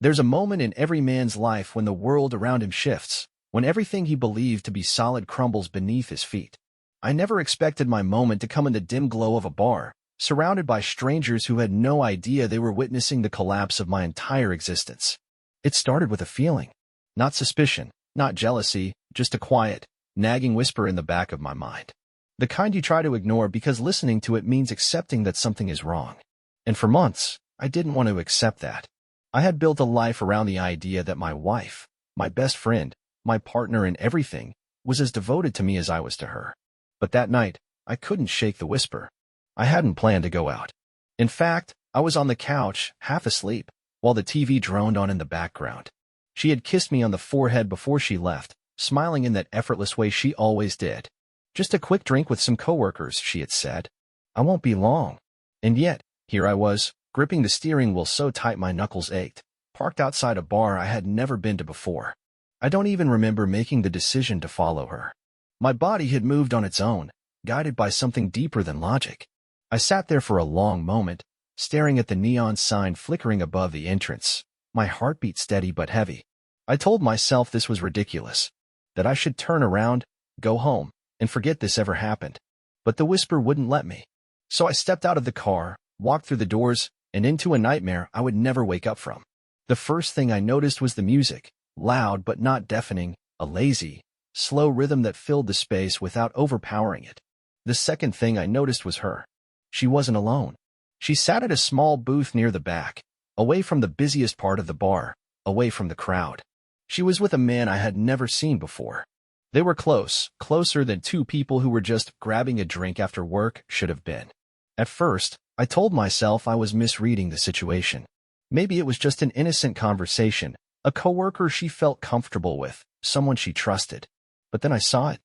There's a moment in every man's life when the world around him shifts, when everything he believed to be solid crumbles beneath his feet. I never expected my moment to come in the dim glow of a bar, surrounded by strangers who had no idea they were witnessing the collapse of my entire existence. It started with a feeling. Not suspicion, not jealousy, just a quiet, nagging whisper in the back of my mind. The kind you try to ignore because listening to it means accepting that something is wrong. And for months, I didn't want to accept that. I had built a life around the idea that my wife, my best friend, my partner in everything, was as devoted to me as I was to her. But that night, I couldn't shake the whisper. I hadn't planned to go out. In fact, I was on the couch, half asleep, while the TV droned on in the background. She had kissed me on the forehead before she left, smiling in that effortless way she always did. Just a quick drink with some coworkers, she had said. I won't be long. And yet, here I was, gripping the steering wheel so tight my knuckles ached, parked outside a bar I had never been to before. I don't even remember making the decision to follow her. My body had moved on its own, guided by something deeper than logic. I sat there for a long moment, staring at the neon sign flickering above the entrance, my heartbeat steady but heavy. I told myself this was ridiculous, that I should turn around, go home, and forget this ever happened. But the whisper wouldn't let me. So I stepped out of the car, walked through the doors, and into a nightmare I would never wake up from. The first thing I noticed was the music, loud but not deafening, a lazy, slow rhythm that filled the space without overpowering it. The second thing I noticed was her. She wasn't alone. She sat at a small booth near the back, away from the busiest part of the bar, away from the crowd. She was with a man I had never seen before. They were close, closer than two people who were just grabbing a drink after work should have been. At first, I told myself I was misreading the situation. Maybe it was just an innocent conversation, a coworker she felt comfortable with, someone she trusted. But then I saw it.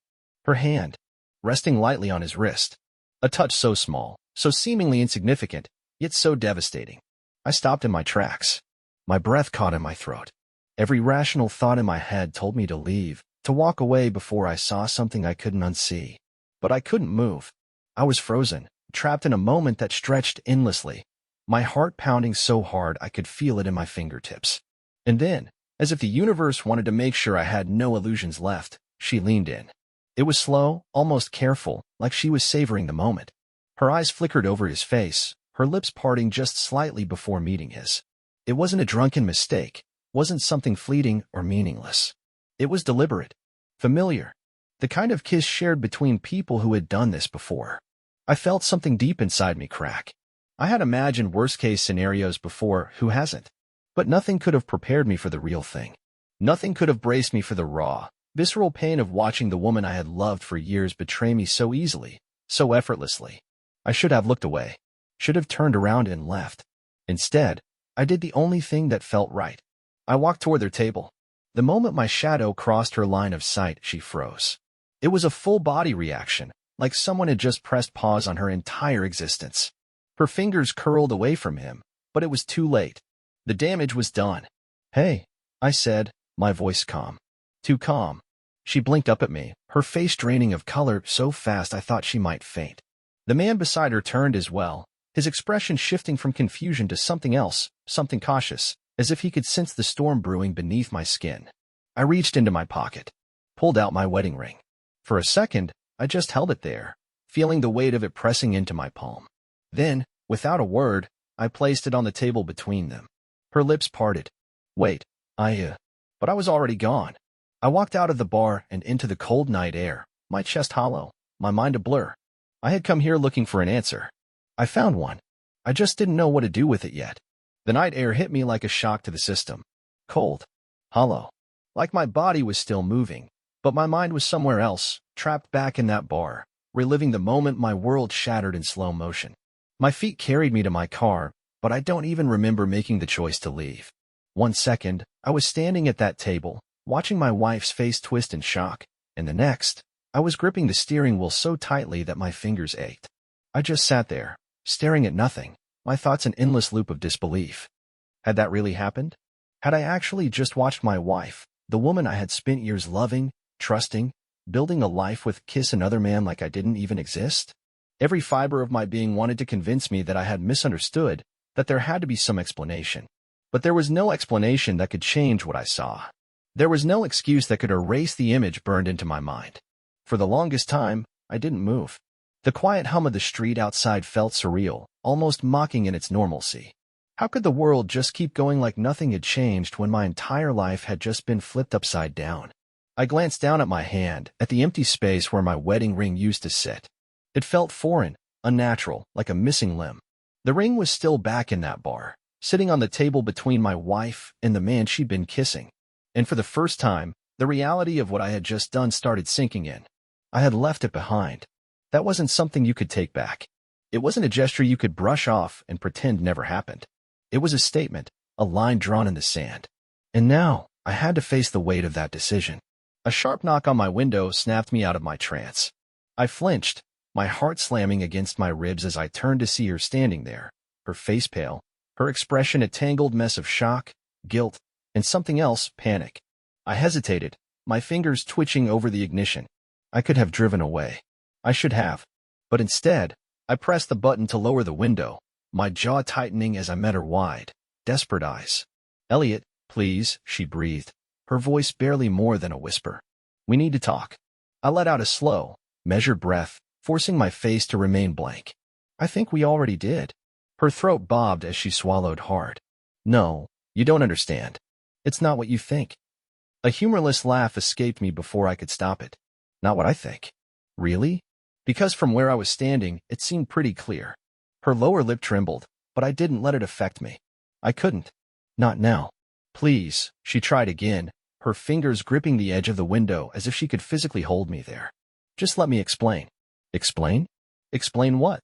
Her hand, resting lightly on his wrist. A touch so small, so seemingly insignificant, yet so devastating. I stopped in my tracks. My breath caught in my throat. Every rational thought in my head told me to leave, to walk away before I saw something I couldn't unsee. But I couldn't move. I was frozen, trapped in a moment that stretched endlessly, my heart pounding so hard I could feel it in my fingertips. And then, as if the universe wanted to make sure I had no illusions left, she leaned in. It was slow, almost careful, like she was savoring the moment. Her eyes flickered over his face, her lips parting just slightly before meeting his. It wasn't a drunken mistake, wasn't something fleeting or meaningless. It was deliberate, familiar, the kind of kiss shared between people who had done this before. I felt something deep inside me crack. I had imagined worst-case scenarios before, who hasn't? But nothing could have prepared me for the real thing. Nothing could have braced me for the raw, visceral pain of watching the woman I had loved for years betray me so easily, so effortlessly. I should have looked away, should have turned around and left. Instead, I did the only thing that felt right. I walked toward their table. The moment my shadow crossed her line of sight, she froze. It was a full-body reaction, like someone had just pressed pause on her entire existence. Her fingers curled away from him, but it was too late. The damage was done. "Hey," I said, my voice calm. Too calm. She blinked up at me, her face draining of color so fast I thought she might faint. The man beside her turned as well, his expression shifting from confusion to something else, something cautious, as if he could sense the storm brewing beneath my skin. I reached into my pocket, pulled out my wedding ring. For a second, I just held it there, feeling the weight of it pressing into my palm. Then, without a word, I placed it on the table between them. Her lips parted. "Wait, But I was already gone. I walked out of the bar and into the cold night air, my chest hollow, my mind a blur. I had come here looking for an answer. I found one. I just didn't know what to do with it yet. The night air hit me like a shock to the system. Cold. Hollow. Like my body was still moving, but my mind was somewhere else, trapped back in that bar, reliving the moment my world shattered in slow motion. My feet carried me to my car, but I don't even remember making the choice to leave. 1 second, I was standing at that table, watching my wife's face twist in shock, and the next, I was gripping the steering wheel so tightly that my fingers ached. I just sat there, staring at nothing, my thoughts an endless loop of disbelief. Had that really happened? Had I actually just watched my wife, the woman I had spent years loving, trusting, building a life with, kiss another man like I didn't even exist? Every fiber of my being wanted to convince me that I had misunderstood, that there had to be some explanation. But there was no explanation that could change what I saw. There was no excuse that could erase the image burned into my mind. For the longest time, I didn't move. The quiet hum of the street outside felt surreal, almost mocking in its normalcy. How could the world just keep going like nothing had changed when my entire life had just been flipped upside down? I glanced down at my hand, at the empty space where my wedding ring used to sit. It felt foreign, unnatural, like a missing limb. The ring was still back in that bar, sitting on the table between my wife and the man she'd been kissing. And for the first time, the reality of what I had just done started sinking in. I had left it behind. That wasn't something you could take back. It wasn't a gesture you could brush off and pretend never happened. It was a statement, a line drawn in the sand. And now, I had to face the weight of that decision. A sharp knock on my window snapped me out of my trance. I flinched, my heart slamming against my ribs as I turned to see her standing there, her face pale, her expression a tangled mess of shock, guilt, and something else, panic. I hesitated, my fingers twitching over the ignition. I could have driven away. I should have. But instead, I pressed the button to lower the window, my jaw tightening as I met her wide, desperate eyes. "Eliot, please," she breathed, her voice barely more than a whisper. "We need to talk." I let out a slow, measured breath, forcing my face to remain blank. "I think we already did." Her throat bobbed as she swallowed hard. "No, you don't understand. It's not what you think." A humorless laugh escaped me before I could stop it. "Not what I think." "Really?" Because from where I was standing, it seemed pretty clear. Her lower lip trembled, but I didn't let it affect me. I couldn't. "Not now." "Please," she tried again, her fingers gripping the edge of the window as if she could physically hold me there. "Just let me explain." "Explain? Explain what?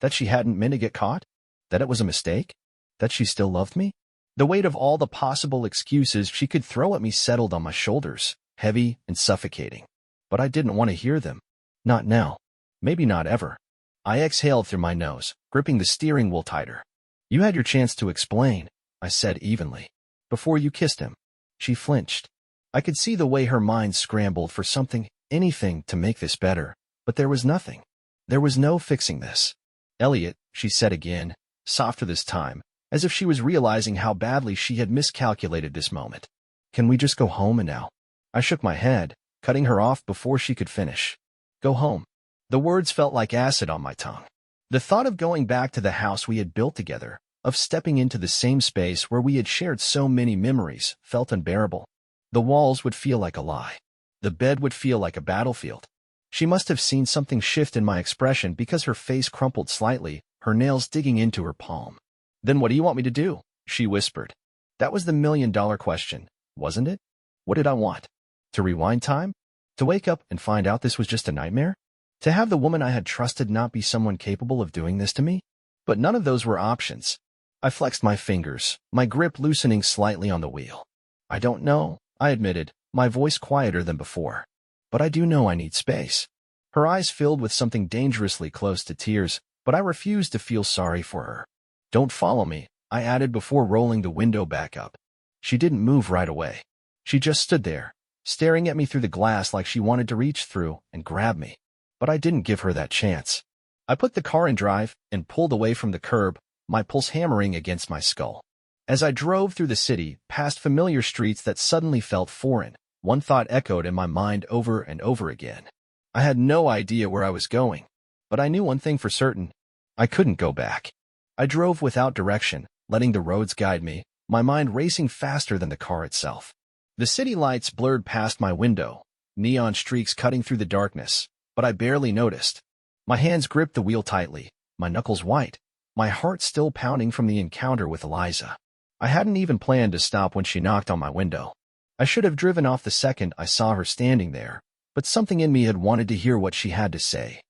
That she hadn't meant to get caught? That it was a mistake? That she still loved me?" The weight of all the possible excuses she could throw at me settled on my shoulders, heavy and suffocating. But I didn't want to hear them. Not now. Maybe not ever. I exhaled through my nose, gripping the steering wheel tighter. "You had your chance to explain," I said evenly. "Before you kissed him." She flinched. I could see the way her mind scrambled for something, anything, to make this better, but there was nothing. There was no fixing this. "Eliot," she said again, softer this time, as if she was realizing how badly she had miscalculated this moment. "Can we just go home and now?" I shook my head, cutting her off before she could finish. "Go home." The words felt like acid on my tongue. The thought of going back to the house we had built together, of stepping into the same space where we had shared so many memories, felt unbearable. The walls would feel like a lie. The bed would feel like a battlefield. She must have seen something shift in my expression because her face crumpled slightly, her nails digging into her palm. "Then what do you want me to do?" she whispered. That was the million-dollar question, wasn't it? What did I want? To rewind time? To wake up and find out this was just a nightmare? To have the woman I had trusted not be someone capable of doing this to me? But none of those were options. I flexed my fingers, my grip loosening slightly on the wheel. "I don't know," I admitted, my voice quieter than before. "But I do know I need space." Her eyes filled with something dangerously close to tears, but I refused to feel sorry for her. "Don't follow me," I added before rolling the window back up. She didn't move right away. She just stood there, staring at me through the glass like she wanted to reach through and grab me. But I didn't give her that chance. I put the car in drive and pulled away from the curb, my pulse hammering against my skull. As I drove through the city, past familiar streets that suddenly felt foreign, one thought echoed in my mind over and over again. I had no idea where I was going, but I knew one thing for certain. I couldn't go back. I drove without direction, letting the roads guide me, my mind racing faster than the car itself. The city lights blurred past my window, neon streaks cutting through the darkness, but I barely noticed. My hands gripped the wheel tightly, my knuckles white, my heart still pounding from the encounter with Eliza. I hadn't even planned to stop when she knocked on my window. I should have driven off the second I saw her standing there, but something in me had wanted to hear what she had to say.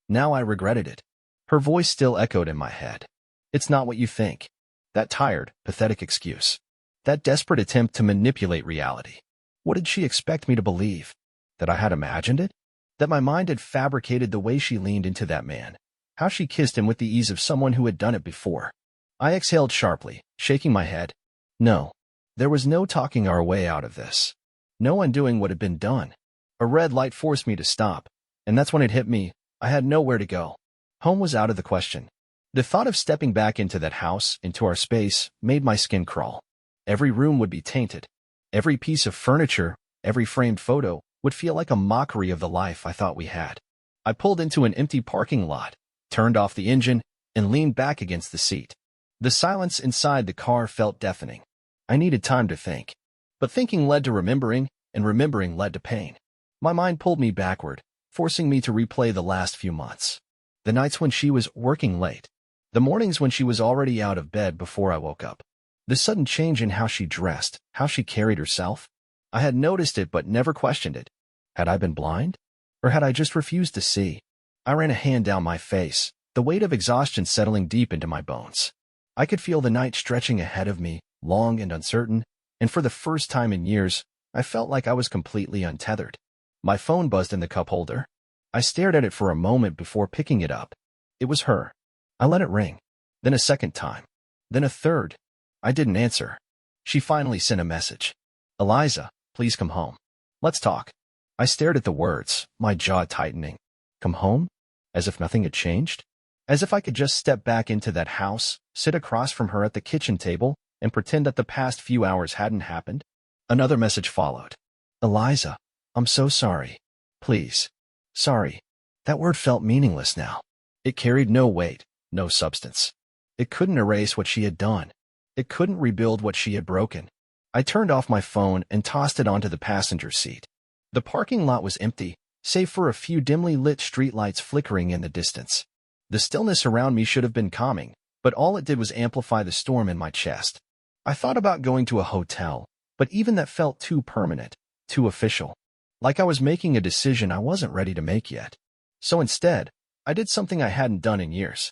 Now I regretted it. Her voice still echoed in my head. "It's not what you think." That tired, pathetic excuse. That desperate attempt to manipulate reality. What did she expect me to believe? That I had imagined it? That my mind had fabricated the way she leaned into that man, how she kissed him with the ease of someone who had done it before. I exhaled sharply, shaking my head. No. There was no talking our way out of this. No undoing what had been done. A red light forced me to stop, and that's when it hit me. I had nowhere to go. Home was out of the question. The thought of stepping back into that house, into our space, made my skin crawl. Every room would be tainted. Every piece of furniture, every framed photo, would feel like a mockery of the life I thought we had. I pulled into an empty parking lot, turned off the engine, and leaned back against the seat. The silence inside the car felt deafening. I needed time to think. But thinking led to remembering, and remembering led to pain. My mind pulled me backward, forcing me to replay the last few months. The nights when she was working late. The mornings when she was already out of bed before I woke up. The sudden change in how she dressed, how she carried herself. I had noticed it but never questioned it. Had I been blind? Or had I just refused to see? I ran a hand down my face, the weight of exhaustion settling deep into my bones. I could feel the night stretching ahead of me, long and uncertain, and for the first time in years, I felt like I was completely untethered. My phone buzzed in the cup holder. I stared at it for a moment before picking it up. It was her. I let it ring. Then a second time. Then a third. I didn't answer. She finally sent a message. "Eliza, please come home. Let's talk." I stared at the words, my jaw tightening. Come home? As if nothing had changed? As if I could just step back into that house, sit across from her at the kitchen table, and pretend that the past few hours hadn't happened? Another message followed. "Eliza, I'm so sorry. Please." Sorry. That word felt meaningless now. It carried no weight, no substance. It couldn't erase what she had done. It couldn't rebuild what she had broken. I turned off my phone and tossed it onto the passenger seat. The parking lot was empty, save for a few dimly lit streetlights flickering in the distance. The stillness around me should have been calming, but all it did was amplify the storm in my chest. I thought about going to a hotel, but even that felt too permanent, too official. Like I was making a decision I wasn't ready to make yet. So instead, I did something I hadn't done in years.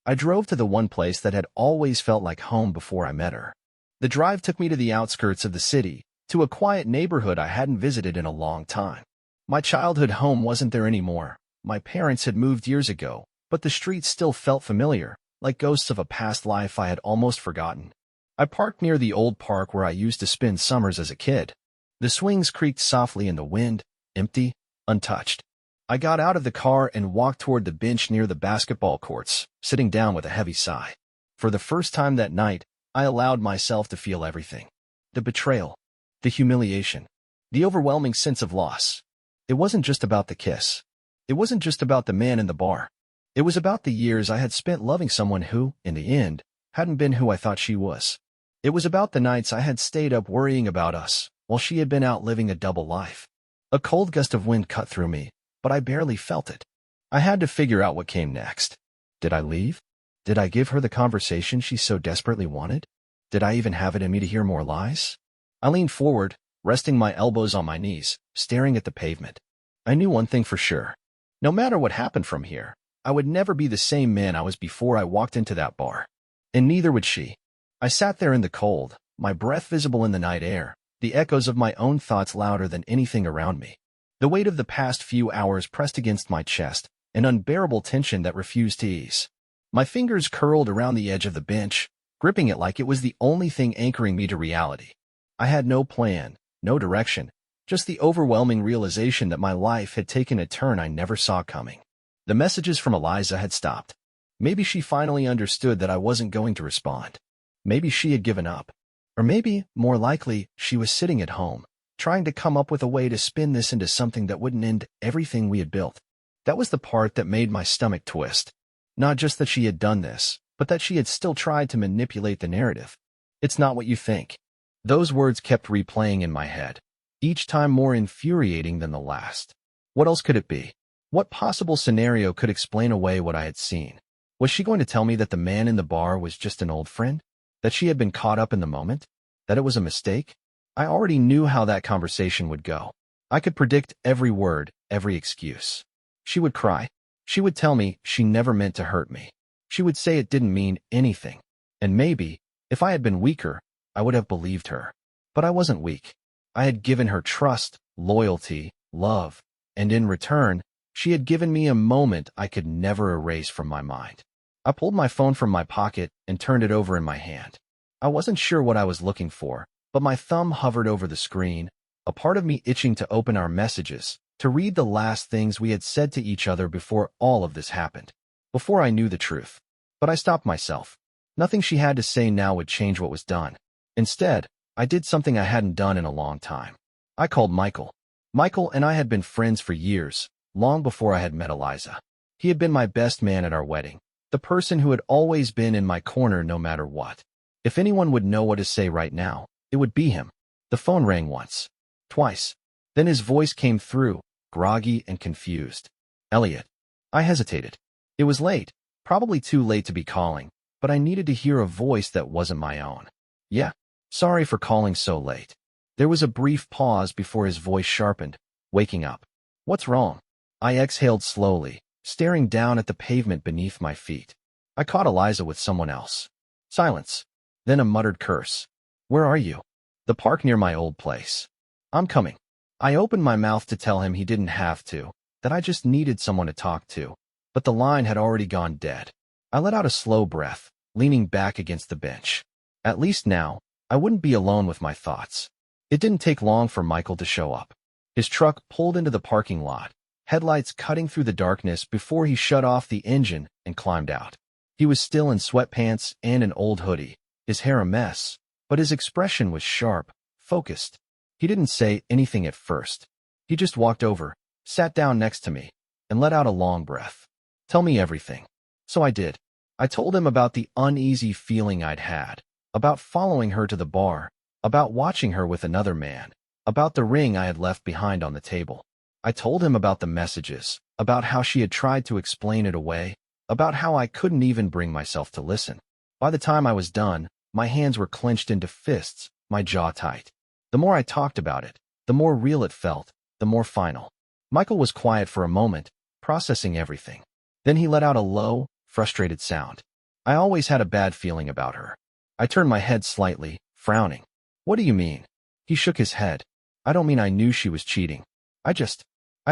I drove to the one place that had always felt like home before I met her. The drive took me to the outskirts of the city, to a quiet neighborhood I hadn't visited in a long time. My childhood home wasn't there anymore. My parents had moved years ago, but the streets still felt familiar, like ghosts of a past life I had almost forgotten. I parked near the old park where I used to spend summers as a kid. The swings creaked softly in the wind, empty, untouched. I got out of the car and walked toward the bench near the basketball courts, sitting down with a heavy sigh. For the first time that night, I allowed myself to feel everything. The betrayal, the humiliation, the overwhelming sense of loss. It wasn't just about the kiss. It wasn't just about the man in the bar. It was about the years I had spent loving someone who, in the end, hadn't been who I thought she was. It was about the nights I had stayed up worrying about us, while she had been out living a double life. A cold gust of wind cut through me, but I barely felt it. I had to figure out what came next. Did I leave? Did I give her the conversation she so desperately wanted? Did I even have it in me to hear more lies? I leaned forward, resting my elbows on my knees, staring at the pavement. I knew one thing for sure. No matter what happened from here, I would never be the same man I was before I walked into that bar. And neither would she. I sat there in the cold, my breath visible in the night air, the echoes of my own thoughts louder than anything around me. The weight of the past few hours pressed against my chest, an unbearable tension that refused to ease. My fingers curled around the edge of the bench, gripping it like it was the only thing anchoring me to reality. I had no plan, no direction, just the overwhelming realization that my life had taken a turn I never saw coming. The messages from Eliza had stopped. Maybe she finally understood that I wasn't going to respond. Maybe she had given up. Or maybe, more likely, she was sitting at home, trying to come up with a way to spin this into something that wouldn't end everything we had built. That was the part that made my stomach twist. Not just that she had done this, but that she had still tried to manipulate the narrative. It's not what you think. Those words kept replaying in my head, each time more infuriating than the last. What else could it be? What possible scenario could explain away what I had seen? Was she going to tell me that the man in the bar was just an old friend? That she had been caught up in the moment? That it was a mistake? I already knew how that conversation would go. I could predict every word, every excuse. She would cry. She would tell me she never meant to hurt me. She would say it didn't mean anything. And maybe, if I had been weaker, I would have believed her. But I wasn't weak. I had given her trust, loyalty, love, and in return, she had given me a moment I could never erase from my mind. I pulled my phone from my pocket and turned it over in my hand. I wasn't sure what I was looking for, but my thumb hovered over the screen, a part of me itching to open our messages, to read the last things we had said to each other before all of this happened, before I knew the truth. But I stopped myself. Nothing she had to say now would change what was done. Instead, I did something I hadn't done in a long time. I called Michael. Michael and I had been friends for years, long before I had met Eliza. He had been my best man at our wedding, the person who had always been in my corner no matter what. If anyone would know what to say right now, it would be him. The phone rang once, twice. Then his voice came through, groggy and confused. Eliot. I hesitated. It was late, probably too late to be calling, but I needed to hear a voice that wasn't my own. Yeah, sorry for calling so late. There was a brief pause before his voice sharpened, waking up. What's wrong? I exhaled slowly, staring down at the pavement beneath my feet. I caught Eliza with someone else. Silence. Then a muttered curse. Where are you? The park near my old place. I'm coming. I opened my mouth to tell him he didn't have to, that I just needed someone to talk to, but the line had already gone dead. I let out a slow breath, leaning back against the bench. At least now, I wouldn't be alone with my thoughts. It didn't take long for Michael to show up. His truck pulled into the parking lot, headlights cutting through the darkness before he shut off the engine and climbed out. He was still in sweatpants and an old hoodie, his hair a mess, but his expression was sharp, focused. He didn't say anything at first. He just walked over, sat down next to me, and let out a long breath. Tell me everything. So I did. I told him about the uneasy feeling I'd had, about following her to the bar, about watching her with another man, about the ring I had left behind on the table. I told him about the messages, about how she had tried to explain it away, about how I couldn't even bring myself to listen. By the time I was done, my hands were clenched into fists, my jaw tight. The more I talked about it, the more real it felt, the more final. Michael was quiet for a moment, processing everything. Then he let out a low, frustrated sound. I always had a bad feeling about her. I turned my head slightly, frowning. What do you mean? He shook his head. I don't mean I knew she was cheating. I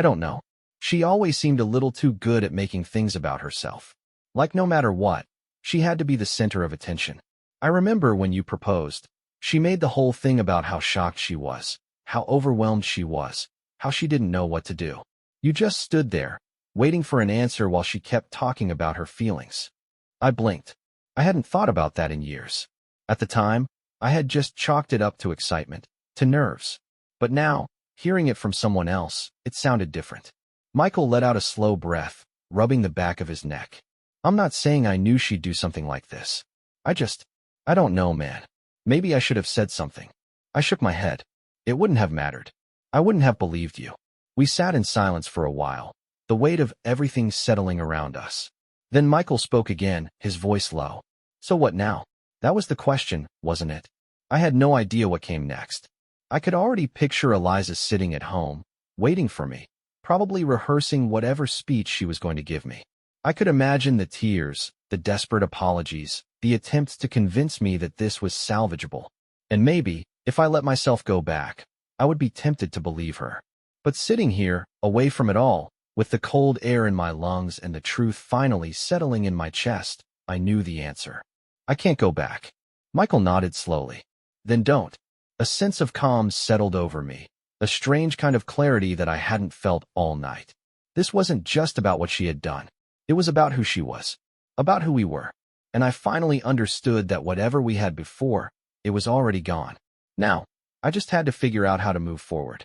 don't know. She always seemed a little too good at making things about herself. Like no matter what, she had to be the center of attention. I remember when you proposed. She made the whole thing about how shocked she was, how overwhelmed she was, how she didn't know what to do. You just stood there, waiting for an answer while she kept talking about her feelings. I blinked. I hadn't thought about that in years. At the time, I had just chalked it up to excitement, to nerves. But now, hearing it from someone else, it sounded different. Michael let out a slow breath, rubbing the back of his neck. I'm not saying I knew she'd do something like this. I don't know, man. Maybe I should have said something. I shook my head. It wouldn't have mattered. I wouldn't have believed you. We sat in silence for a while, the weight of everything settling around us. Then Michael spoke again, his voice low. So what now? That was the question, wasn't it? I had no idea what came next. I could already picture Eliza sitting at home, waiting for me, probably rehearsing whatever speech she was going to give me. I could imagine the tears, the desperate apologies, the attempts to convince me that this was salvageable. And maybe, if I let myself go back, I would be tempted to believe her. But sitting here, away from it all, with the cold air in my lungs and the truth finally settling in my chest, I knew the answer. I can't go back. Michael nodded slowly. Then don't. A sense of calm settled over me, a strange kind of clarity that I hadn't felt all night. This wasn't just about what she had done. It was about who she was, about who we were. And I finally understood that whatever we had before, it was already gone. Now, I just had to figure out how to move forward.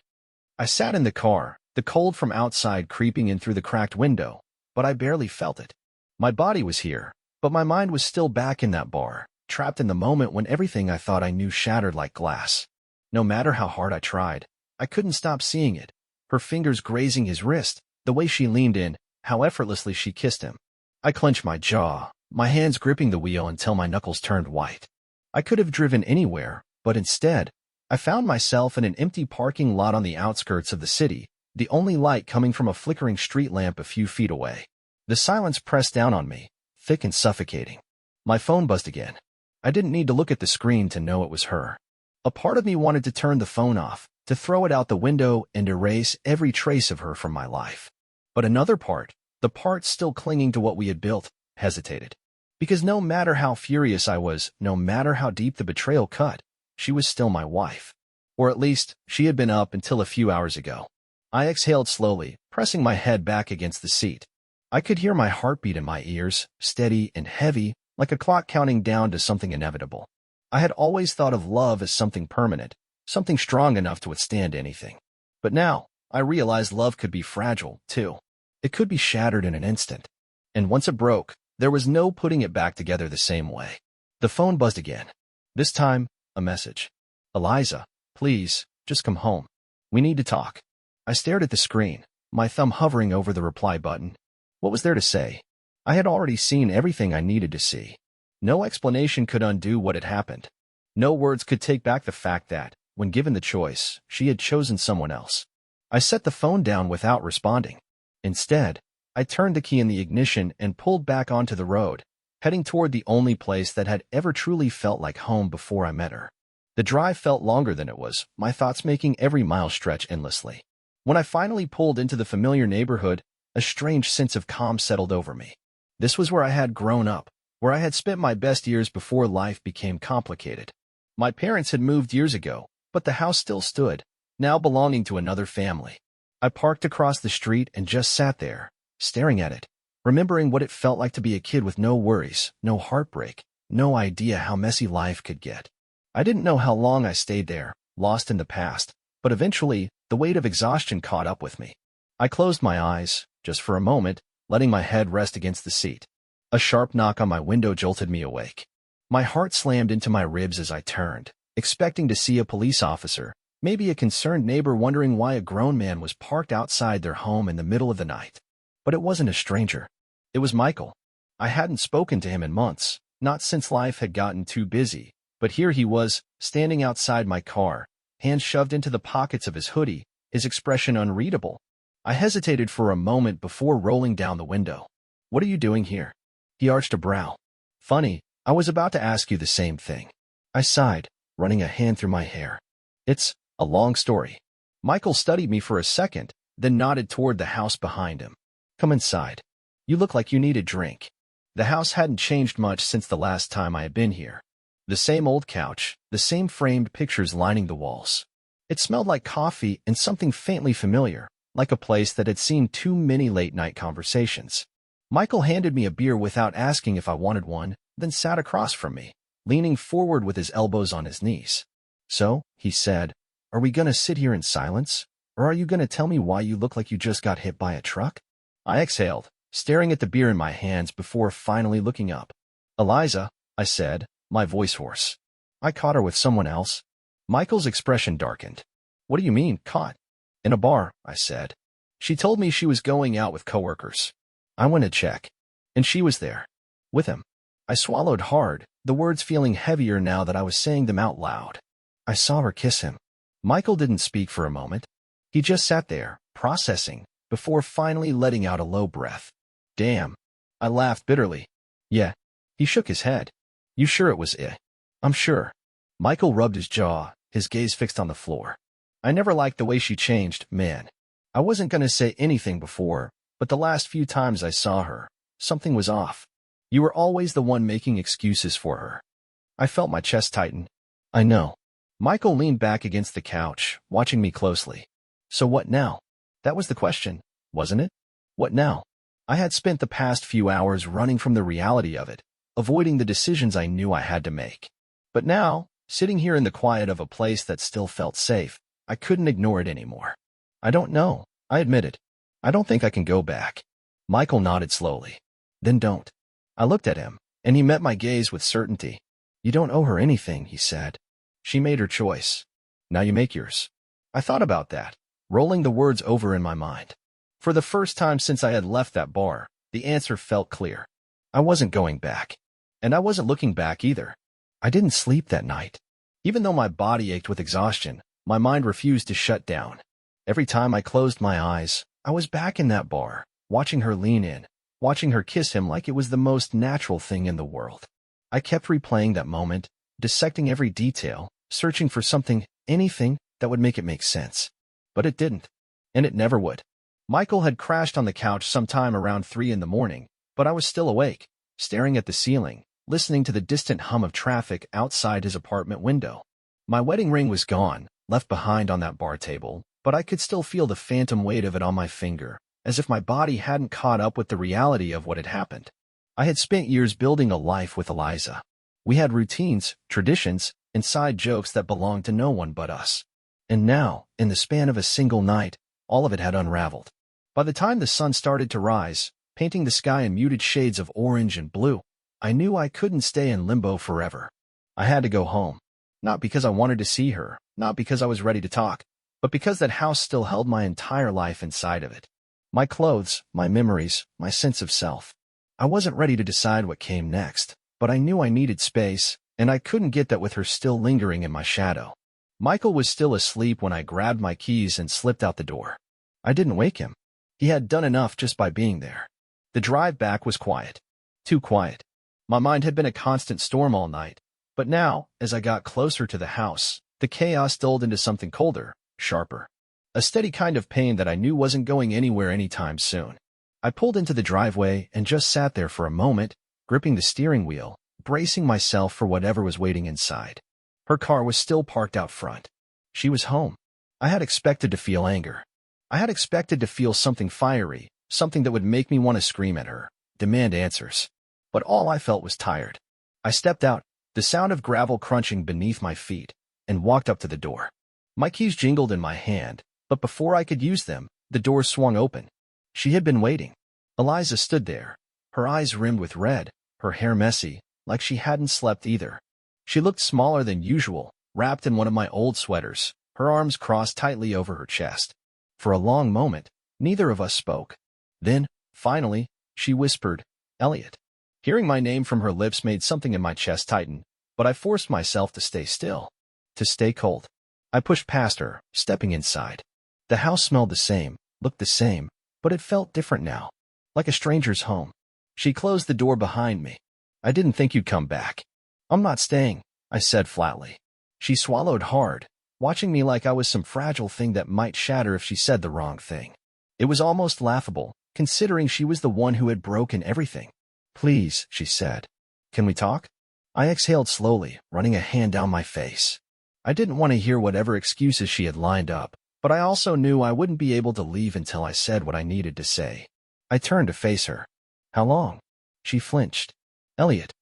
I sat in the car, the cold from outside creeping in through the cracked window, but I barely felt it. My body was here, but my mind was still back in that bar, trapped in the moment when everything I thought I knew shattered like glass. No matter how hard I tried, I couldn't stop seeing it. Her fingers grazing his wrist, the way she leaned in, how effortlessly she kissed him. I clenched my jaw, my hands gripping the wheel until my knuckles turned white. I could have driven anywhere, but instead, I found myself in an empty parking lot on the outskirts of the city, the only light coming from a flickering street lamp a few feet away. The silence pressed down on me, thick and suffocating. My phone buzzed again. I didn't need to look at the screen to know it was her. A part of me wanted to turn the phone off, to throw it out the window and erase every trace of her from my life. But another part, the part still clinging to what we had built, hesitated. Because no matter how furious I was, no matter how deep the betrayal cut, she was still my wife. Or at least, she had been up until a few hours ago. I exhaled slowly, pressing my head back against the seat. I could hear my heartbeat in my ears, steady and heavy, like a clock counting down to something inevitable. I had always thought of love as something permanent, something strong enough to withstand anything. But now, I realized love could be fragile, too. It could be shattered in an instant. And once it broke, there was no putting it back together the same way. The phone buzzed again. This time, a message. Eliza, please, just come home. We need to talk. I stared at the screen, my thumb hovering over the reply button. What was there to say? I had already seen everything I needed to see. No explanation could undo what had happened. No words could take back the fact that, when given the choice, she had chosen someone else. I set the phone down without responding. Instead, I turned the key in the ignition and pulled back onto the road, heading toward the only place that had ever truly felt like home before I met her. The drive felt longer than it was, my thoughts making every mile stretch endlessly. When I finally pulled into the familiar neighborhood, a strange sense of calm settled over me. This was where I had grown up, where I had spent my best years before life became complicated. My parents had moved years ago, but the house still stood, now belonging to another family. I parked across the street and just sat there, staring at it, remembering what it felt like to be a kid with no worries, no heartbreak, no idea how messy life could get. I didn't know how long I stayed there, lost in the past, but eventually, the weight of exhaustion caught up with me. I closed my eyes, just for a moment, letting my head rest against the seat. A sharp knock on my window jolted me awake. My heart slammed into my ribs as I turned, expecting to see a police officer, maybe a concerned neighbor wondering why a grown man was parked outside their home in the middle of the night. But it wasn't a stranger. It was Michael. I hadn't spoken to him in months, not since life had gotten too busy, but here he was, standing outside my car, hands shoved into the pockets of his hoodie, his expression unreadable. I hesitated for a moment before rolling down the window. What are you doing here? He arched a brow. Funny, I was about to ask you the same thing. I sighed, running a hand through my hair. It's a long story. Michael studied me for a second, then nodded toward the house behind him. Come inside. You look like you need a drink. The house hadn't changed much since the last time I had been here. The same old couch, the same framed pictures lining the walls. It smelled like coffee and something faintly familiar, like a place that had seen too many late-night conversations. Michael handed me a beer without asking if I wanted one, then sat across from me, leaning forward with his elbows on his knees. So, he said, are we gonna sit here in silence, or are you gonna tell me why you look like you just got hit by a truck? I exhaled, staring at the beer in my hands before finally looking up. Eliza, I said, my voice hoarse. I caught her with someone else. Michael's expression darkened. What do you mean, caught? In a bar, I said. She told me she was going out with coworkers. I went to check, and she was there, with him. I swallowed hard, the words feeling heavier now that I was saying them out loud. I saw her kiss him. Michael didn't speak for a moment. He just sat there, processing, before finally letting out a low breath. Damn. I laughed bitterly. Yeah. He shook his head. You sure it was it? I'm sure. Michael rubbed his jaw, his gaze fixed on the floor. I never liked the way she changed, man. I wasn't gonna say anything before, but the last few times I saw her, something was off. You were always the one making excuses for her. I felt my chest tighten. I know. Michael leaned back against the couch, watching me closely. So what now? That was the question, wasn't it? What now? I had spent the past few hours running from the reality of it, avoiding the decisions I knew I had to make. But now, sitting here in the quiet of a place that still felt safe, I couldn't ignore it anymore. I don't know, I admitted. I don't think I can go back. Michael nodded slowly. Then don't. I looked at him, and he met my gaze with certainty. You don't owe her anything, he said. She made her choice. Now you make yours. I thought about that, rolling the words over in my mind. For the first time since I had left that bar, the answer felt clear. I wasn't going back. And I wasn't looking back either. I didn't sleep that night. Even though my body ached with exhaustion, my mind refused to shut down. Every time I closed my eyes, I was back in that bar, watching her lean in, watching her kiss him like it was the most natural thing in the world. I kept replaying that moment, dissecting every detail, searching for something, anything, that would make it make sense. But it didn't. And it never would. Michael had crashed on the couch sometime around 3 a.m, but I was still awake, staring at the ceiling, listening to the distant hum of traffic outside his apartment window. My wedding ring was gone, left behind on that bar table, but I could still feel the phantom weight of it on my finger, as if my body hadn't caught up with the reality of what had happened. I had spent years building a life with Eliza. We had routines, traditions, and side jokes that belonged to no one but us. And now, in the span of a single night, all of it had unraveled. By the time the sun started to rise, painting the sky in muted shades of orange and blue, I knew I couldn't stay in limbo forever. I had to go home. Not because I wanted to see her, not because I was ready to talk, but because that house still held my entire life inside of it. My clothes, my memories, my sense of self. I wasn't ready to decide what came next, but I knew I needed space, and I couldn't get that with her still lingering in my shadow. Michael was still asleep when I grabbed my keys and slipped out the door. I didn't wake him. He had done enough just by being there. The drive back was quiet. Too quiet. My mind had been a constant storm all night, but now, as I got closer to the house, the chaos dulled into something colder, sharper. A steady kind of pain that I knew wasn't going anywhere anytime soon. I pulled into the driveway and just sat there for a moment, gripping the steering wheel, bracing myself for whatever was waiting inside. Her car was still parked out front. She was home. I had expected to feel anger. I had expected to feel something fiery, something that would make me want to scream at her, demand answers. But all I felt was tired. I stepped out, the sound of gravel crunching beneath my feet, and walked up to the door. My keys jingled in my hand, but before I could use them, the door swung open. She had been waiting. Eliza stood there, her eyes rimmed with red, her hair messy, like she hadn't slept either. She looked smaller than usual, wrapped in one of my old sweaters, her arms crossed tightly over her chest. For a long moment, neither of us spoke. Then, finally, she whispered, "Eliot." Hearing my name from her lips made something in my chest tighten, but I forced myself to stay still, to stay cold. I pushed past her, stepping inside. The house smelled the same, looked the same, but it felt different now, like a stranger's home. She closed the door behind me. "I didn't think you'd come back." "I'm not staying," I said flatly. She swallowed hard, watching me like I was some fragile thing that might shatter if she said the wrong thing. It was almost laughable, considering she was the one who had broken everything. "Please," she said. "Can we talk?" I exhaled slowly, running a hand down my face. I didn't want to hear whatever excuses she had lined up, but I also knew I wouldn't be able to leave until I said what I needed to say. I turned to face her. "How long?" She flinched. "Eliot."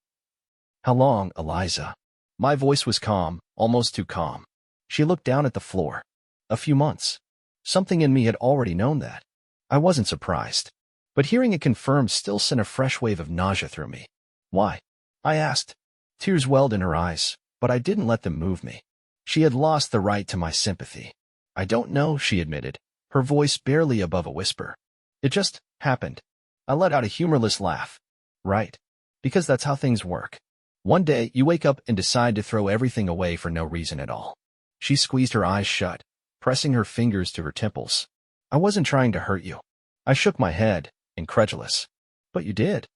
"How long, Eliza?" My voice was calm, almost too calm. She looked down at the floor. "A few months." Something in me had already known that. I wasn't surprised. But hearing it confirmed still sent a fresh wave of nausea through me. "Why?" I asked. Tears welled in her eyes, but I didn't let them move me. She had lost the right to my sympathy. "I don't know," she admitted, her voice barely above a whisper. "It just happened." I let out a humorless laugh. "Right. Because that's how things work. One day, you wake up and decide to throw everything away for no reason at all." She squeezed her eyes shut, pressing her fingers to her temples. "I wasn't trying to hurt you." I shook my head, incredulous. "But you did."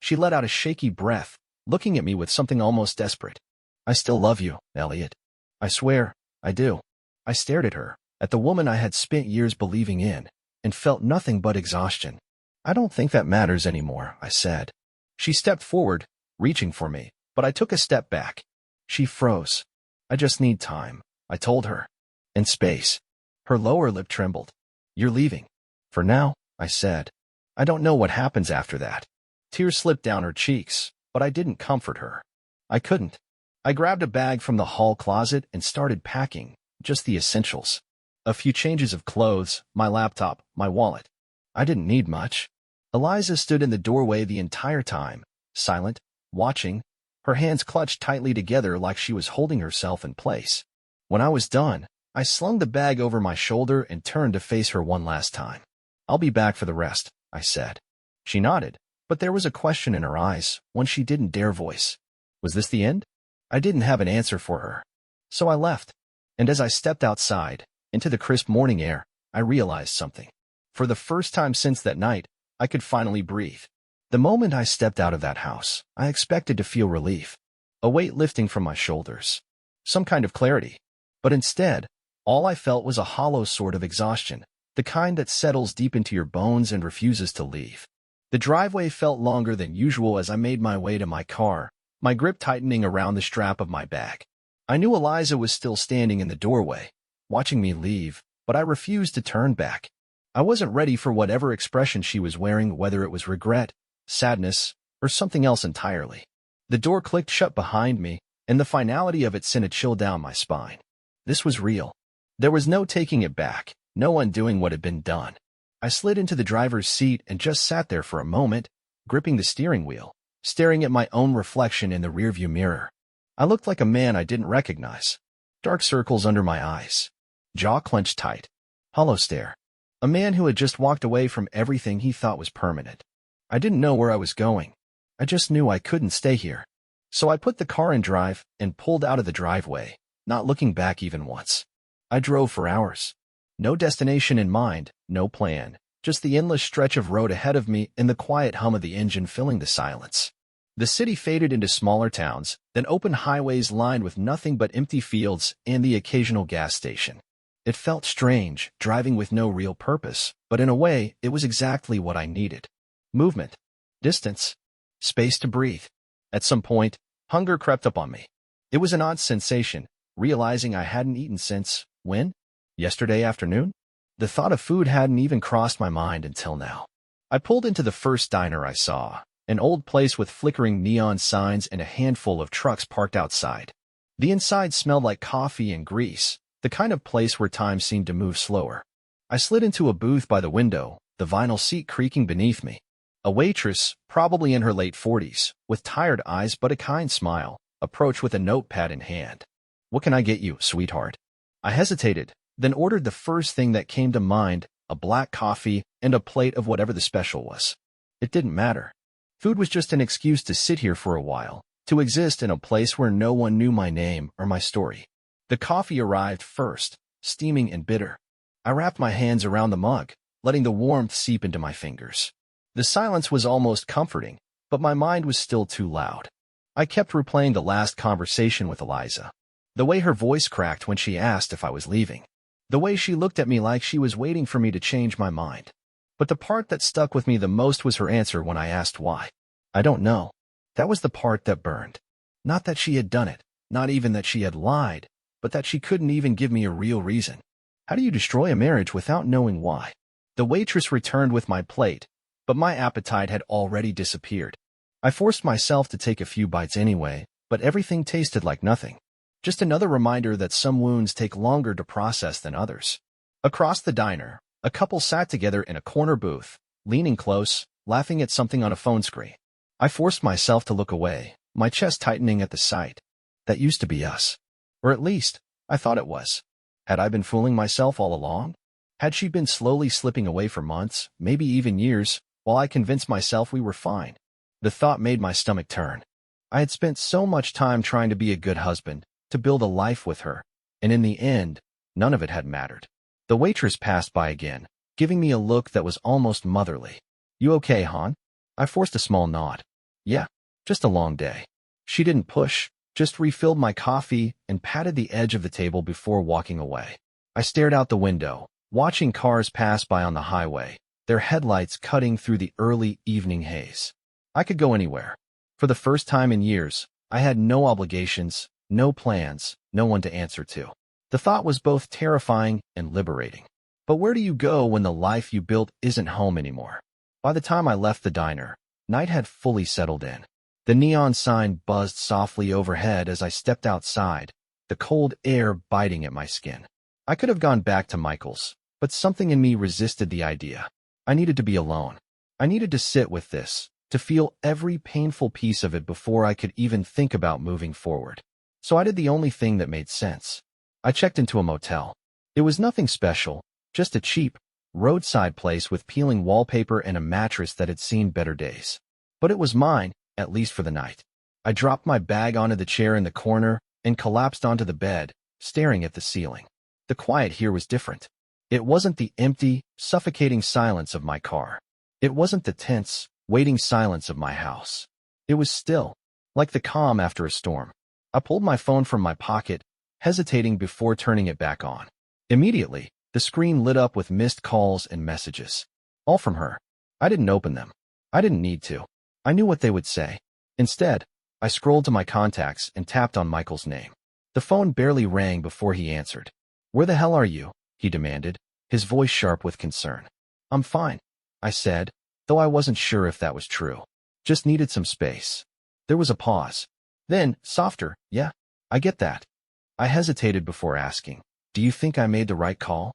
She let out a shaky breath, looking at me with something almost desperate. "I still love you, Eliot. I swear, I do." I stared at her, at the woman I had spent years believing in, and felt nothing but exhaustion. "I don't think that matters anymore," I said. She stepped forward, reaching for me, but I took a step back. She froze. "I just need time," I told her. "And space." Her lower lip trembled. "You're leaving." "For now," I said. "I don't know what happens after that." Tears slipped down her cheeks, but I didn't comfort her. I couldn't. I grabbed a bag from the hall closet and started packing, just the essentials. A few changes of clothes, my laptop, my wallet. I didn't need much. Eliza stood in the doorway the entire time, silent, watching, her hands clutched tightly together like she was holding herself in place. When I was done, I slung the bag over my shoulder and turned to face her one last time. "I'll be back for the rest," I said. She nodded, but there was a question in her eyes, one she didn't dare voice. Was this the end? I didn't have an answer for her. So I left. And as I stepped outside, into the crisp morning air, I realized something. For the first time since that night, I could finally breathe. The moment I stepped out of that house, I expected to feel relief, a weight lifting from my shoulders, some kind of clarity. But instead, all I felt was a hollow sort of exhaustion, the kind that settles deep into your bones and refuses to leave. The driveway felt longer than usual as I made my way to my car, my grip tightening around the strap of my bag. I knew Eliza was still standing in the doorway, watching me leave, but I refused to turn back. I wasn't ready for whatever expression she was wearing, whether it was regret, sadness, or something else entirely. The door clicked shut behind me, and the finality of it sent a chill down my spine. This was real. There was no taking it back, no undoing what had been done. I slid into the driver's seat and just sat there for a moment, gripping the steering wheel, staring at my own reflection in the rearview mirror. I looked like a man I didn't recognize. Dark circles under my eyes. Jaw clenched tight. Hollow stare. A man who had just walked away from everything he thought was permanent. I didn't know where I was going. I just knew I couldn't stay here. So I put the car in drive and pulled out of the driveway, not looking back even once. I drove for hours. No destination in mind, no plan, just the endless stretch of road ahead of me and the quiet hum of the engine filling the silence. The city faded into smaller towns, then open highways lined with nothing but empty fields and the occasional gas station. It felt strange, driving with no real purpose, but in a way, it was exactly what I needed. Movement. Distance. Space to breathe. At some point, hunger crept up on me. It was an odd sensation, realizing I hadn't eaten since, when? Yesterday afternoon? The thought of food hadn't even crossed my mind until now. I pulled into the first diner I saw, an old place with flickering neon signs and a handful of trucks parked outside. The inside smelled like coffee and grease, the kind of place where time seemed to move slower. I slid into a booth by the window, the vinyl seat creaking beneath me. A waitress, probably in her late 40s, with tired eyes but a kind smile, approached with a notepad in hand. "What can I get you, sweetheart?" I hesitated, then ordered the first thing that came to mind, a black coffee and a plate of whatever the special was. It didn't matter. Food was just an excuse to sit here for a while, to exist in a place where no one knew my name or my story. The coffee arrived first, steaming and bitter. I wrapped my hands around the mug, letting the warmth seep into my fingers. The silence was almost comforting, but my mind was still too loud. I kept replaying the last conversation with Eliza. The way her voice cracked when she asked if I was leaving. The way she looked at me like she was waiting for me to change my mind. But the part that stuck with me the most was her answer when I asked why. "I don't know." That was the part that burned. Not that she had done it, not even that she had lied, but that she couldn't even give me a real reason. How do you destroy a marriage without knowing why? The waitress returned with my plate, but my appetite had already disappeared. I forced myself to take a few bites anyway, but everything tasted like nothing. Just another reminder that some wounds take longer to process than others. Across the diner, a couple sat together in a corner booth, leaning close, laughing at something on a phone screen. I forced myself to look away, my chest tightening at the sight. That used to be us. Or at least, I thought it was. Had I been fooling myself all along? Had she been slowly slipping away for months, maybe even years, while I convinced myself we were fine? The thought made my stomach turn. I had spent so much time trying to be a good husband, to build a life with her, and in the end, none of it had mattered. The waitress passed by again, giving me a look that was almost motherly. "You okay, hon?" I forced a small nod. "Yeah, just a long day." She didn't push, just refilled my coffee and patted the edge of the table before walking away. I stared out the window, watching cars pass by on the highway, their headlights cutting through the early evening haze. I could go anywhere. For the first time in years, I had no obligations, no plans, no one to answer to. The thought was both terrifying and liberating. But where do you go when the life you built isn't home anymore? By the time I left the diner, night had fully settled in. The neon sign buzzed softly overhead as I stepped outside, the cold air biting at my skin. I could have gone back to Michael's, but something in me resisted the idea. I needed to be alone. I needed to sit with this, to feel every painful piece of it before I could even think about moving forward. So I did the only thing that made sense. I checked into a motel. It was nothing special, just a cheap, roadside place with peeling wallpaper and a mattress that had seen better days. But it was mine, at least for the night. I dropped my bag onto the chair in the corner and collapsed onto the bed, staring at the ceiling. The quiet here was different. It wasn't the empty, suffocating silence of my car. It wasn't the tense, waiting silence of my house. It was still, like the calm after a storm. I pulled my phone from my pocket, hesitating before turning it back on. Immediately, the screen lit up with missed calls and messages. All from her. I didn't open them. I didn't need to. I knew what they would say. Instead, I scrolled to my contacts and tapped on Michael's name. The phone barely rang before he answered. "Where the hell are you?" he demanded, his voice sharp with concern. "I'm fine," I said, though I wasn't sure if that was true. Just needed some space. There was a pause. Then, softer, yeah, I get that. I hesitated before asking, do you think I made the right call?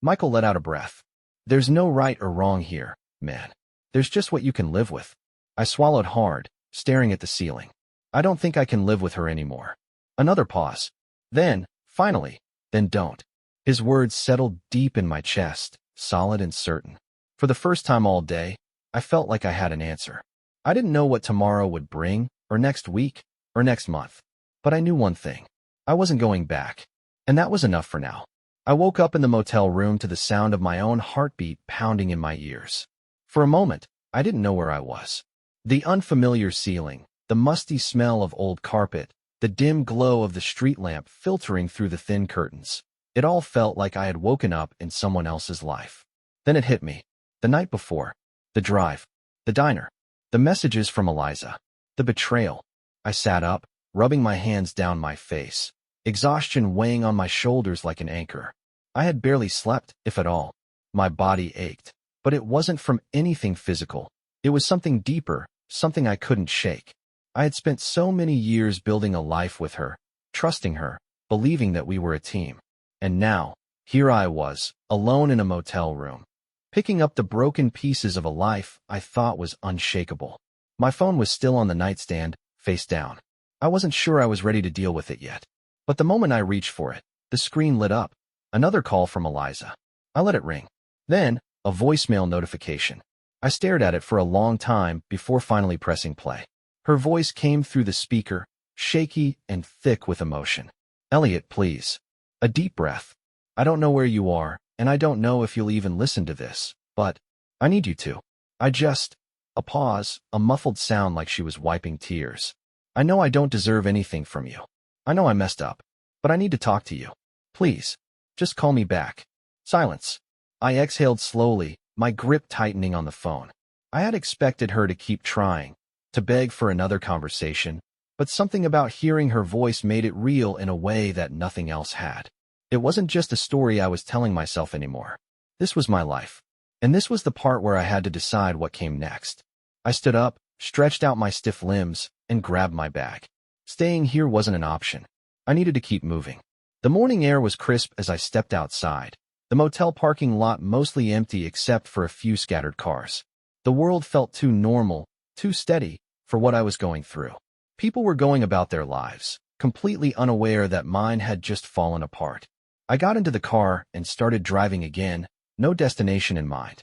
Michael let out a breath. There's no right or wrong here, man. There's just what you can live with. I swallowed hard, staring at the ceiling. I don't think I can live with her anymore. Another pause. Then, finally, then don't. His words settled deep in my chest, solid and certain. For the first time all day, I felt like I had an answer. I didn't know what tomorrow would bring, or next week, or next month. But I knew one thing. I wasn't going back. And that was enough for now. I woke up in the motel room to the sound of my own heartbeat pounding in my ears. For a moment, I didn't know where I was. The unfamiliar ceiling, the musty smell of old carpet, the dim glow of the street lamp filtering through the thin curtains. It all felt like I had woken up in someone else's life. Then it hit me. The night before. The drive. The diner. The messages from Eliza. The betrayal. I sat up, rubbing my hands down my face, exhaustion weighing on my shoulders like an anchor. I had barely slept, if at all. My body ached, but it wasn't from anything physical. It was something deeper, something I couldn't shake. I had spent so many years building a life with her, trusting her, believing that we were a team. And now, here I was, alone in a motel room, picking up the broken pieces of a life I thought was unshakable. My phone was still on the nightstand, face down. I wasn't sure I was ready to deal with it yet. But the moment I reached for it, the screen lit up. Another call from Eliza. I let it ring. Then, a voicemail notification. I stared at it for a long time before finally pressing play. Her voice came through the speaker, shaky and thick with emotion. Eliot, please. A deep breath. I don't know where you are, and I don't know if you'll even listen to this, but I need you to. A pause, a muffled sound like she was wiping tears. I know I don't deserve anything from you. I know I messed up, but I need to talk to you. Please, just call me back. Silence. I exhaled slowly, my grip tightening on the phone. I had expected her to keep trying, to beg for another conversation, but something about hearing her voice made it real in a way that nothing else had. It wasn't just a story I was telling myself anymore. This was my life. And this was the part where I had to decide what came next. I stood up, stretched out my stiff limbs, and grabbed my bag. Staying here wasn't an option. I needed to keep moving. The morning air was crisp as I stepped outside. The motel parking lot mostly empty except for a few scattered cars. The world felt too normal, too steady, for what I was going through. People were going about their lives, completely unaware that mine had just fallen apart. I got into the car and started driving again, no destination in mind.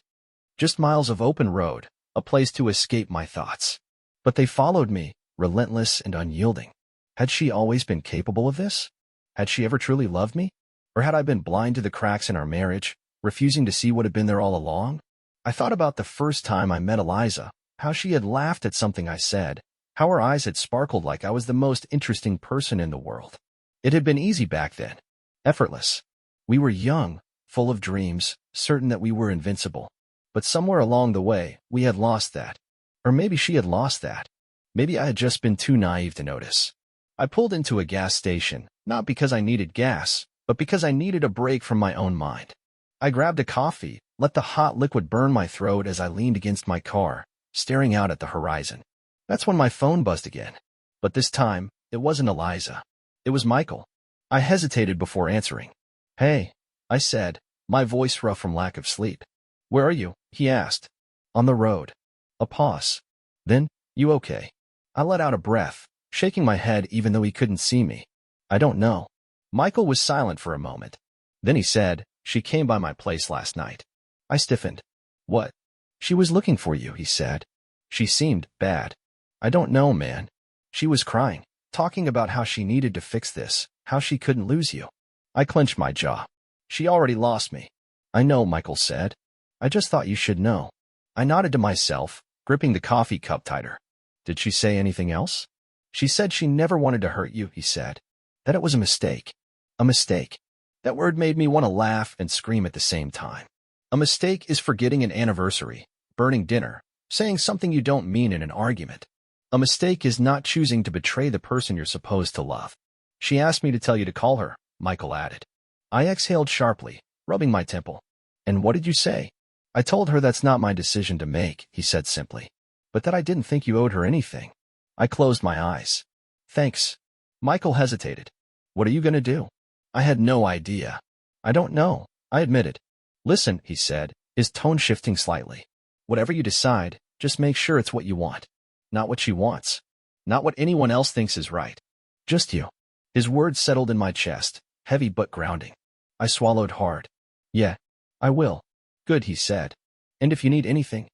Just miles of open road, a place to escape my thoughts. But they followed me, relentless and unyielding. Had she always been capable of this? Had she ever truly loved me? Or had I been blind to the cracks in our marriage, refusing to see what had been there all along? I thought about the first time I met Eliza, how she had laughed at something I said, how her eyes had sparkled like I was the most interesting person in the world. It had been easy back then, effortless. We were young, full of dreams, certain that we were invincible. But somewhere along the way, we had lost that. Or maybe she had lost that. Maybe I had just been too naive to notice. I pulled into a gas station, not because I needed gas, but because I needed a break from my own mind. I grabbed a coffee, let the hot liquid burn my throat as I leaned against my car, staring out at the horizon. That's when my phone buzzed again. But this time, it wasn't Eliza. It was Michael. I hesitated before answering. Hey, I said, my voice rough from lack of sleep. Where are you? He asked. On the road. A pause. Then, you okay? I let out a breath, shaking my head even though he couldn't see me. I don't know. Michael was silent for a moment. Then he said, she came by my place last night. I stiffened. What? She was looking for you, he said. She seemed bad. I don't know, man. She was crying, talking about how she needed to fix this, how she couldn't lose you. I clenched my jaw. She already lost me. I know, Michael said. I just thought you should know. I nodded to myself, gripping the coffee cup tighter. Did she say anything else? She said she never wanted to hurt you, he said. That it was a mistake. A mistake. That word made me want to laugh and scream at the same time. A mistake is forgetting an anniversary, burning dinner, saying something you don't mean in an argument. A mistake is not choosing to betray the person you're supposed to love. She asked me to tell you to call her, Michael added. I exhaled sharply, rubbing my temple. And what did you say? I told her that's not my decision to make, he said simply. But that I didn't think you owed her anything. I closed my eyes. Thanks. Michael hesitated. What are you going to do? I had no idea. I don't know, I admitted. Listen, he said, his tone shifting slightly. Whatever you decide, just make sure it's what you want. Not what she wants. Not what anyone else thinks is right. Just you. His words settled in my chest, heavy but grounding. I swallowed hard. Yeah, I will. Good, he said. And if you need anything?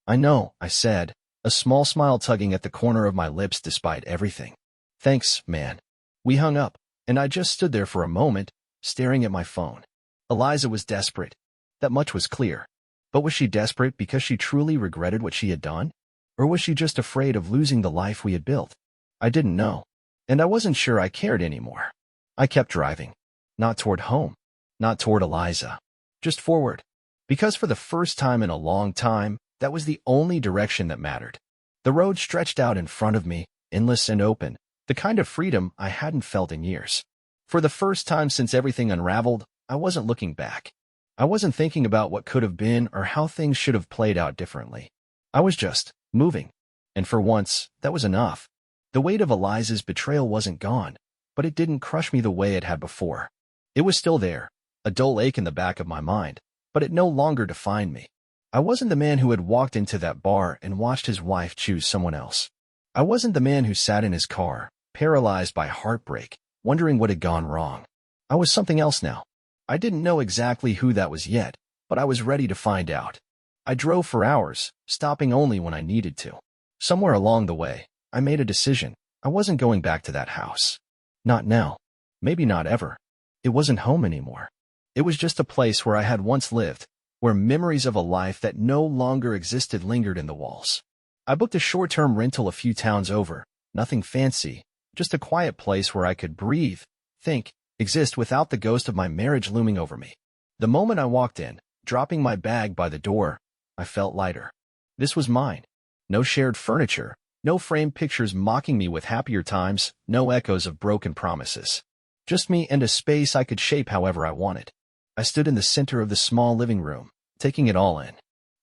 I know, I said, a small smile tugging at the corner of my lips despite everything. Thanks, man. We hung up, and I just stood there for a moment, staring at my phone. Eliza was desperate. That much was clear. But was she desperate because she truly regretted what she had done? Or was she just afraid of losing the life we had built? I didn't know. And I wasn't sure I cared anymore. I kept driving. Not toward home. Not toward Eliza. Just forward. Because for the first time in a long time, that was the only direction that mattered. The road stretched out in front of me, endless and open, the kind of freedom I hadn't felt in years. For the first time since everything unraveled, I wasn't looking back. I wasn't thinking about what could have been or how things should have played out differently. I was just moving. And for once, that was enough. The weight of Eliza's betrayal wasn't gone, but it didn't crush me the way it had before. It was still there, a dull ache in the back of my mind, but it no longer defined me. I wasn't the man who had walked into that bar and watched his wife choose someone else. I wasn't the man who sat in his car, paralyzed by heartbreak, wondering what had gone wrong. I was something else now. I didn't know exactly who that was yet, but I was ready to find out. I drove for hours, stopping only when I needed to. Somewhere along the way, I made a decision. I wasn't going back to that house. Not now. Maybe not ever. It wasn't home anymore. It was just a place where I had once lived, where memories of a life that no longer existed lingered in the walls. I booked a short-term rental a few towns over, nothing fancy, just a quiet place where I could breathe, think, exist without the ghost of my marriage looming over me. The moment I walked in, dropping my bag by the door, I felt lighter. This was mine. No shared furniture, no framed pictures mocking me with happier times, no echoes of broken promises. Just me and a space I could shape however I wanted. I stood in the center of the small living room, taking it all in.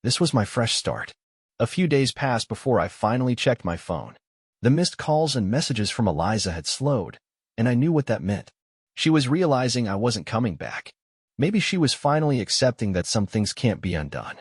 This was my fresh start. A few days passed before I finally checked my phone. The missed calls and messages from Eliza had slowed, and I knew what that meant. She was realizing I wasn't coming back. Maybe she was finally accepting that some things can't be undone.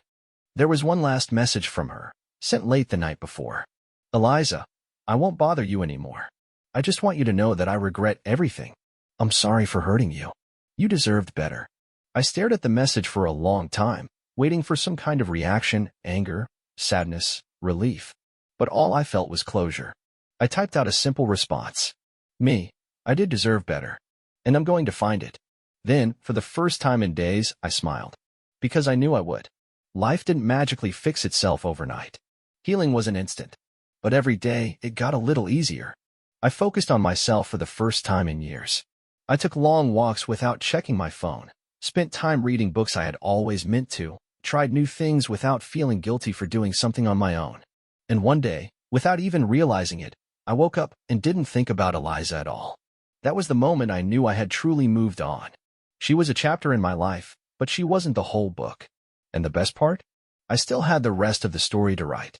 There was one last message from her, sent late the night before. Eliza, I won't bother you anymore. I just want you to know that I regret everything. I'm sorry for hurting you. You deserved better. I stared at the message for a long time, waiting for some kind of reaction, anger, sadness, relief. But all I felt was closure. I typed out a simple response. Me, I did deserve better. And I'm going to find it. Then, for the first time in days, I smiled. Because I knew I would. Life didn't magically fix itself overnight. Healing wasn't instant. But every day, it got a little easier. I focused on myself for the first time in years. I took long walks without checking my phone, spent time reading books I had always meant to, tried new things without feeling guilty for doing something on my own. And one day, without even realizing it, I woke up and didn't think about Eliza at all. That was the moment I knew I had truly moved on. She was a chapter in my life, but she wasn't the whole book. And the best part? I still had the rest of the story to write.